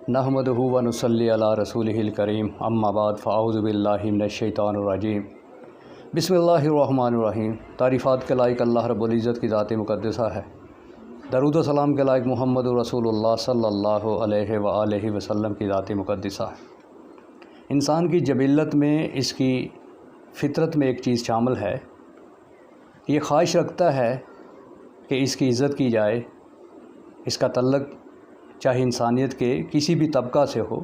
नहमदुहु व नुसल्ली अला रसूलिहिल करीम अम्मा बाद फ़ाऊज़ु बिल्लाहि मिनश्शैतानिर्रजीम बिस्मिल्लाहिर्रहमानिर्रहीम। तारीफ़ात के लायक अल्लाह रब्बुल इज़्ज़त की ज़ात मुक़द्दसा है। दरूद व सलाम के लायक मुहम्मद रसूलुल्लाह सल्लल्लाहु अलैहि व आलिहि वसल्लम की ज़ात मुक़द्दसा है। इंसान की जबिल्लत में, इसकी फ़ितरत में एक चीज़ शामिल है। ये ख्वाहिश रखता है कि इसकी इज़्ज़त की जाए। इसका तल्लुक़ चाहे इंसानियत के किसी भी तबका से हो,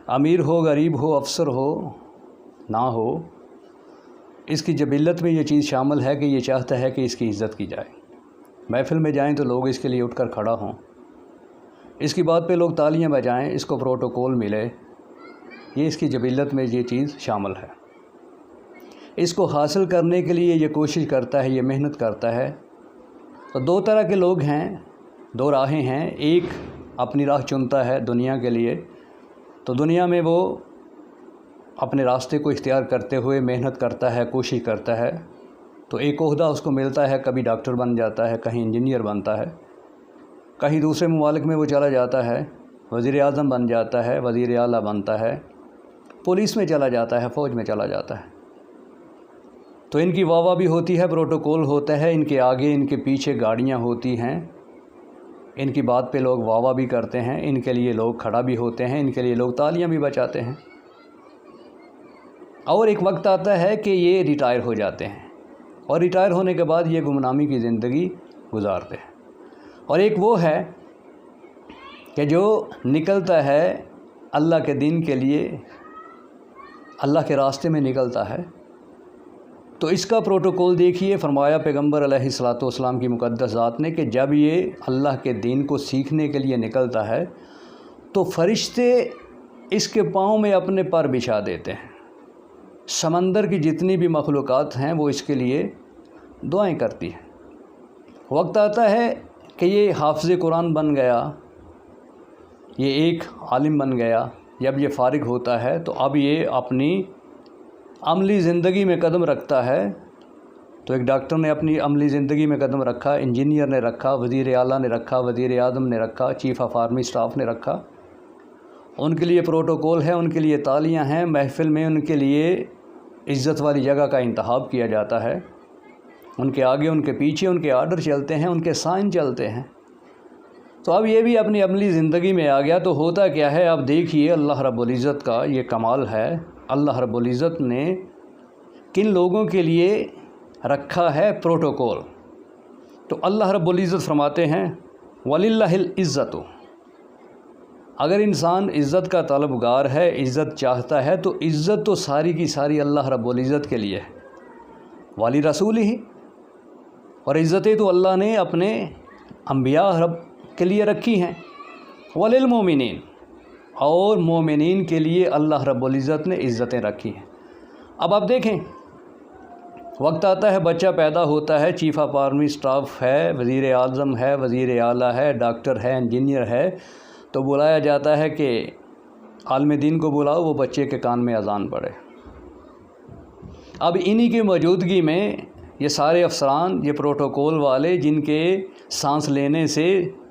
अमीर हो, गरीब हो, अफसर हो, ना हो, इसकी जबिल्लत में ये चीज़ शामिल है कि ये चाहता है कि इसकी इज़्ज़त की जाए। महफ़िल में जाएं तो लोग इसके लिए उठकर खड़ा हों, इसकी बात पे लोग तालियां बजाएं, इसको प्रोटोकॉल मिले। ये इसकी जबिल्लत में ये चीज़ शामिल है। इसको हासिल करने के लिए ये कोशिश करता है, ये मेहनत करता है। तो दो तरह के लोग हैं, दो राहें हैं। एक अपनी राह चुनता है दुनिया के लिए, तो दुनिया में वो अपने रास्ते को इख्तियार करते हुए मेहनत करता है, कोशिश करता है। तो एक ओहदा उसको मिलता है, कभी डॉक्टर बन जाता है, कहीं इंजीनियर बनता है, कहीं दूसरे ममालिक में वो चला जाता है, वज़ीर आज़म बन जाता है, वज़ीर आला बनता है, पुलिस में चला जाता है, फ़ौज में चला जाता है। तो इनकी वाह भी होती है, प्रोटोकॉल होता है, इनके आगे इनके पीछे गाड़ियाँ होती हैं, इनकी बात पे लोग वाह भी करते हैं, इनके लिए लोग खड़ा भी होते हैं, इनके लिए लोग तालियां भी बजाते हैं। और एक वक्त आता है कि ये रिटायर हो जाते हैं, और रिटायर होने के बाद ये गुमनामी की ज़िंदगी गुजारते हैं। और एक वो है कि जो निकलता है अल्लाह के दीन के लिए, अल्लाह के रास्ते में निकलता है। तो इसका प्रोटोकॉल देखिए, फरमाया पैगम्बर अलैहिस्सलातु वस्सलाम की मुक़द्दस ज़ात ने कि जब ये अल्लाह के दीन को सीखने के लिए निकलता है तो फ़रिश्ते इसके पाँव में अपने पर बिछा देते हैं। समंदर की जितनी भी मखलूक़ात हैं वो इसके लिए दुआएं करती हैं। वक्त आता है कि ये हाफ़िज़ कुरान बन गया, ये एक आलिम बन गया। जब ये फ़ारिग होता है तो अब ये अपनी अमली ज़िंदगी में कदम रखता है। तो एक डॉक्टर ने अपनी अमली ज़िंदगी में कदम रखा, इंजीनियर ने रखा, वज़ीर आला ने रखा, वज़ीर आज़म ने रखा, चीफ़ ऑफ आर्मी स्टाफ ने रखा। उनके लिए प्रोटोकॉल है, उनके लिए तालियां हैं, महफ़िल में उनके लिए इज़्ज़त वाली जगह का इंतखाब किया जाता है। उनके आगे उनके पीछे उनके आर्डर चलते हैं, उनके साइन चलते हैं। तो अब ये भी अपनी अमली ज़िंदगी में आ गया। तो होता क्या है, अब देखिए अल्लाह रब्बुल इज़्ज़त का ये कमाल है। अल्लाह रब्बुल इज़्ज़त ने किन लोगों के लिए रखा है प्रोटोकॉल। तो अल्लाह रब्बुल इज़्ज़त फरमाते हैं वलिल्लाहिल इज़्ज़तु। अगर इंसान इज़्ज़त का तलबगार है, इज़्ज़त चाहता है, तो इज़्ज़त तो सारी की सारी अल्लाह रब्बुल इज़्ज़त के लिए है, वाली रसूल ही। और इज़्ज़तें तो अल्लाह ने अपने अंबिया रब के लिए रखी हैं। वलिल मोमिनीन, और मोमिनीन के लिए अल्लाह रब्बुल इज़्ज़त ने इज़्ज़तें रखी हैं। अब आप देखें, वक्त आता है, बच्चा पैदा होता है, चीफ़ ऑफ आर्मी स्टाफ है, वज़ीर आज़म है, वज़ीर आला है, डॉक्टर है, इंजीनियर है। तो बुलाया जाता है कि आलिम दीन को बुलाओ, वो बच्चे के कान में अज़ान पढ़े। अब इन्हीं की मौजूदगी में ये सारे अफसरान, ये प्रोटोकॉल वाले, जिनके सांस लेने से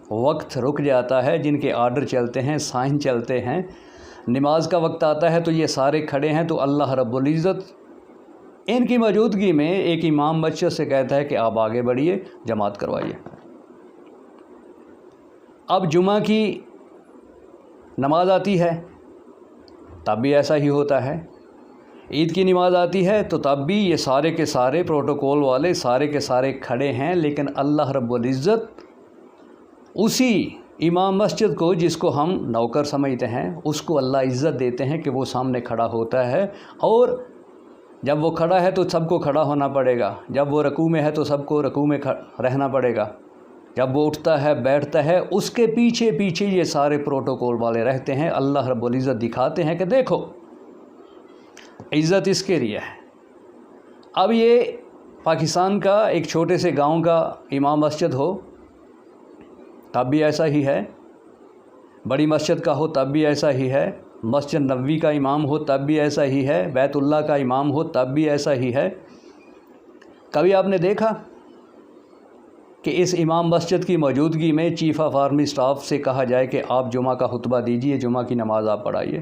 वक्त रुक जाता है, जिनके आर्डर चलते हैं, साइन चलते हैं, नमाज का वक्त आता है तो ये सारे खड़े हैं। तो अल्लाह रब्बुल इज़्ज़त इनकी मौजूदगी में एक इमाम मस्जिद से कहता है कि आप आगे बढ़िए, जमात करवाइए। अब जुमा की नमाज आती है तब भी ऐसा ही होता है। ईद की नमाज आती है तो तब भी ये सारे के सारे प्रोटोकॉल वाले सारे के सारे खड़े हैं। लेकिन अल्लाह रब्बुल इज़्ज़त उसी इमाम मस्जिद को, जिसको हम नौकर समझते हैं, उसको अल्लाह इज़्ज़त देते हैं कि वो सामने खड़ा होता है। और जब वो खड़ा है तो सबको खड़ा होना पड़ेगा, जब वो रकू में है तो सबको रकू में रहना पड़ेगा, जब वो उठता है बैठता है उसके पीछे पीछे ये सारे प्रोटोकॉल वाले रहते हैं। अल्लाह रब्बुल इज़्ज़त दिखाते हैं कि देखो इज़्ज़त इसके लिए है। अब ये पाकिस्तान का एक छोटे से गांव का इमाम मस्जिद हो तब भी ऐसा ही है, बड़ी मस्जिद का हो तब भी ऐसा ही है, मस्जिद नबवी का इमाम हो तब भी ऐसा ही है, बैतुल्लाह का इमाम हो तब भी ऐसा ही है। कभी आपने देखा کہ اس امام مسجد کی موجودگی میں چیف آف آرمی اسٹاف سے کہا جائے کہ آپ جمعہ کا خطبہ دیجئے، جمعہ کی نماز آپ پڑھائیے؟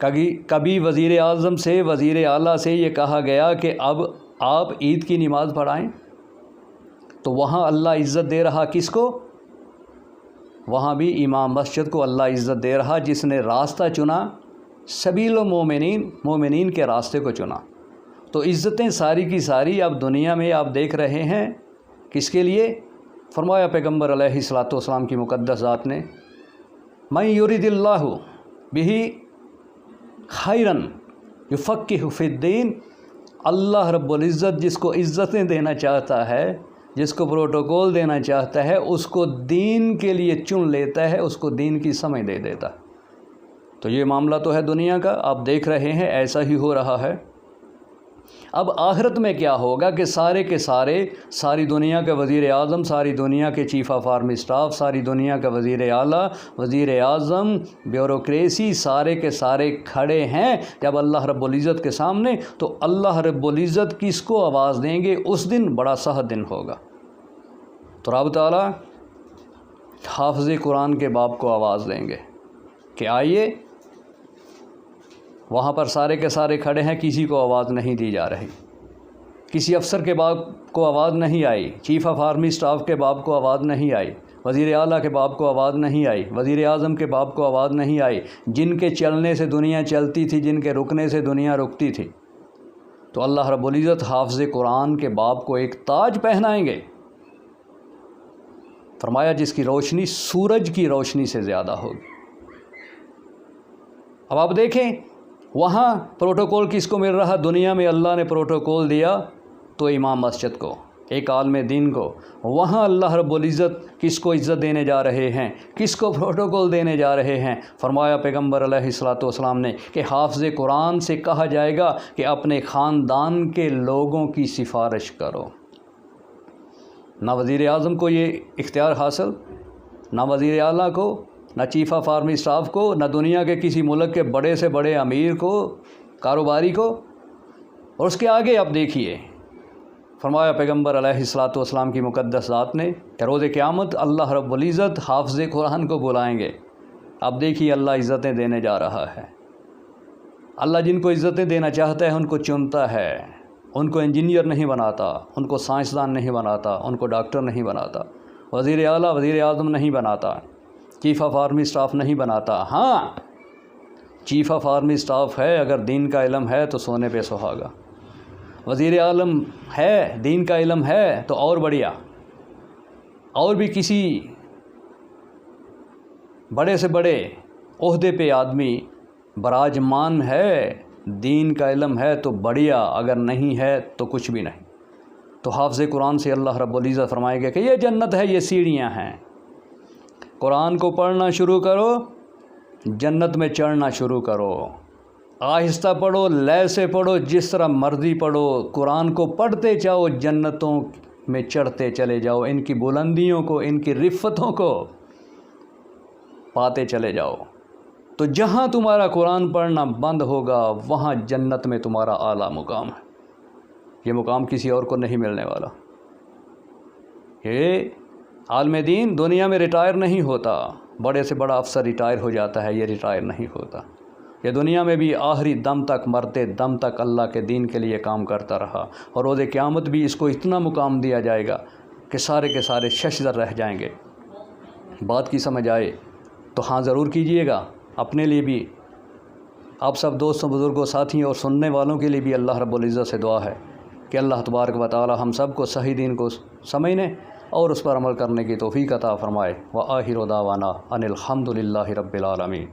کبھی وزیر اعظم سے، وزیر اعلیٰ سے یہ کہا گیا کہ اب آپ عید کی نماز پڑھائیں؟ تو وہاں اللہ عزت دے رہا کس کو؟ وہاں بھی امام مسجد کو اللہ عزت دے رہا، جس نے راستہ چنا، سبیل المومنین، مومنین کے راستے کو چنا۔ تو عزتیں ساری کی ساری اب دنیا میں آپ دیکھ رہے ہیں کس کے لیے؟ فرمایا پیغمبر علیہ الصلوۃ والسلام کی مقدس ذات نے، من یرید اللہ بہ خیرا یفقہہ فی الدین، اللہ رب العزت جس کو عزتیں دینا چاہتا ہے، جس کو پروٹوکول دینا چاہتا ہے، اس کو دین کے لیے چن لیتا ہے، اس کو دین کی سمجھ دے دیتا۔ تو یہ معاملہ تو ہے دنیا کا، آپ دیکھ رہے ہیں ایسا ہی ہو رہا ہے۔ اب آخرت میں کیا ہوگا کہ سارے کے سارے، ساری دنیا کے وزیر اعظم، ساری دنیا کے چیف آف آرمی اسٹاف، ساری دنیا کا وزیر اعلیٰ، وزیر اعظم، بیوروکریسی، سارے کے سارے کھڑے ہیں جب اللہ رب العزت کے سامنے، تو اللہ رب العزت کس کو آواز دیں گے؟ اس دن بڑا سخت دن ہوگا۔ تو رب تعالیٰ حافظ قرآن کے باپ کو آواز دیں گے کہ آئیے، وہاں پر سارے کے سارے کھڑے ہیں، کسی کو آواز نہیں دی جا رہی، کسی افسر کے باپ کو آواز نہیں آئی، چیف آف آرمی اسٹاف کے باپ کو آواز نہیں آئی، وزیر اعلیٰ کے باپ کو آواز نہیں آئی، وزیر اعظم کے باپ کو آواز نہیں آئی، جن کے چلنے سے دنیا چلتی تھی، جن کے رکنے سے دنیا رکتی تھی۔ تو اللہ رب العزت حافظ قرآن کے باپ کو ایک تاج پہنائیں گے، فرمایا جس کی روشنی سورج کی روشنی سے زیادہ ہوگی۔ اب آپ دیکھیں وہاں پروٹوکول کس کو مل رہا؟ دنیا میں اللہ نے پروٹوکول دیا تو امام مسجد کو، ایک عالم دین کو۔ وہاں اللہ رب العزت کس کو عزت دینے جا رہے ہیں، کس کو پروٹوکول دینے جا رہے ہیں؟ فرمایا پیغمبر علیہ الصلوۃ والسلام نے کہ حافظ قرآن سے کہا جائے گا کہ اپنے خاندان کے لوگوں کی سفارش کرو۔ نہ وزیر اعظم کو یہ اختیار حاصل، نہ وزیر اعلیٰ کو، نہ چیف آف آرمی اسٹاف کو، نہ دنیا کے کسی ملک کے بڑے سے بڑے امیر کو، کاروباری کو۔ اور اس کے آگے آپ دیکھیے، فرمایا پیغمبر علیہ الصلوۃ والسلام کی مقدس ذات نے کہ روز قیامت اللہ رب العزت حافظ قرآن کو بلائیں گے۔ اب دیکھیے اللہ عزتیں دینے جا رہا ہے۔ اللہ جن کو عزتیں دینا چاہتا ہے ان کو چنتا ہے، ان کو انجینئر نہیں بناتا، ان کو سائنسدان نہیں بناتا، ان کو ڈاکٹر نہیں بناتا، وزیر اعلیٰ وزیر اعظم نہیں بناتا، چیف آف آرمی اسٹاف نہیں بناتا۔ ہاں چیف آف آرمی اسٹاف ہے، اگر دین کا علم ہے تو سونے پہ سہاگا، وزیر اعظم ہے، دین کا علم ہے تو اور بڑھیا، اور بھی کسی بڑے سے بڑے عہدے پہ آدمی براجمان ہے، دین کا علم ہے تو بڑھیا، اگر نہیں ہے تو کچھ بھی نہیں۔ تو حافظ قرآن سے اللہ رب العزت فرمائے گا کہ یہ جنت ہے، یہ سیڑھیاں ہیں، قرآن کو پڑھنا شروع کرو، جنت میں چڑھنا شروع کرو، آہستہ پڑھو، لے سے پڑھو، جس طرح مرضی پڑھو، قرآن کو پڑھتے جاؤ، جنتوں میں چڑھتے چلے جاؤ، ان کی بلندیوں کو، ان کی رفتوں کو پاتے چلے جاؤ۔ تو جہاں تمہارا قرآن پڑھنا بند ہوگا وہاں جنت میں تمہارا اعلیٰ مقام ہے، یہ مقام کسی اور کو نہیں ملنے والا۔ یہ عالم دین دنیا میں ریٹائر نہیں ہوتا، بڑے سے بڑا افسر ریٹائر ہو جاتا ہے، یہ ریٹائر نہیں ہوتا، یہ دنیا میں بھی آخری دم تک، مرتے دم تک اللہ کے دین کے لیے کام کرتا رہا، اور روز قیامت بھی اس کو اتنا مقام دیا جائے گا کہ سارے کے سارے ششدر رہ جائیں گے۔ بات کی سمجھ آئے تو ہاں ضرور کیجئے گا، اپنے لیے بھی، آپ سب دوستوں، بزرگوں، ساتھیوں اور سننے والوں کے لیے بھی اللہ رب العزت سے دعا ہے کہ اللہ تبارک و تعالی ہم سب کو صحیح دین کو سمجھنے اور اس پر عمل کرنے کی توفیق عطا فرمائے۔ وآخر دعوانا ان الحمد للہ رب العالمین۔